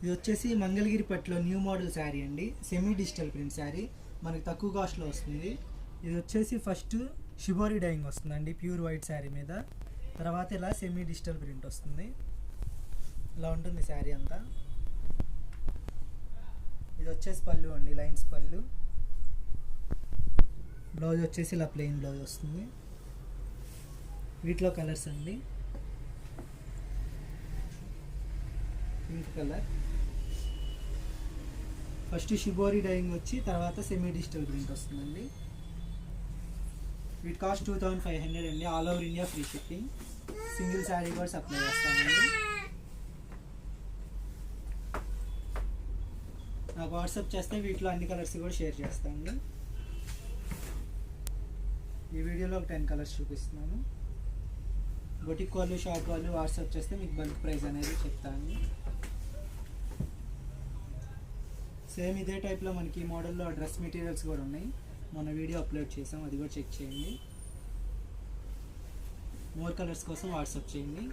ఇది వచ్చేసి మంగళగిరి పట్టులో న్యూ మోడల్ శారీ అండి, సెమీ డిజిటల్ ప్రింట్ శారీ, మనకి తక్కువ కాస్ట్లో వస్తుంది. ఇది వచ్చేసి ఫస్ట్ షిబోరి డైయింగ్ వస్తుందండి ప్యూర్ వైట్ శారీ మీద, తర్వాత ఇలా సెమీ డిజిటల్ ప్రింట్ వస్తుంది. ఇలా ఉంటుంది శారీ అంతా. ఇది వచ్చేసి పళ్ళు అండి, లైన్స్ పళ్ళు. బ్లౌజ్ వచ్చేసి ఇలా ప్లెయిన్ బ్లౌజ్ వస్తుంది. వీటిలో కలర్స్ అండి, pink colour, first shibori dyeing వచ్చి తర్వాత సెమీ డిజిటల్ ప్రింట్ వస్తుందండి. వీటి కాస్ట్ 2500 అండి. All over India free shipping. Single sari కూడా సప్లై చేస్తామండి. నాకు వాట్సాప్ చేస్తే వీటిలో అన్ని కలర్స్ కూడా షేర్ చేస్తామండి. ఈ వీడియోలో ఒక 10 కలర్స్ చూపిస్తున్నాను. బొటిక్ వాళ్ళు, షాప్ వాళ్ళు వాట్సాప్ చేస్తే మీకు బల్క్ ప్రైస్ అనేది చెప్తాను. సేమ్ ఇదే టైప్లో మనకి ఈ మోడల్లో డ్రెస్ మెటీరియల్స్ కూడా ఉన్నాయి, మొన్న వీడియో అప్లోడ్ చేసాం, అది కూడా చెక్ చేయండి. మోర్ కలర్స్ కోసం వాట్సాప్ చేయండి.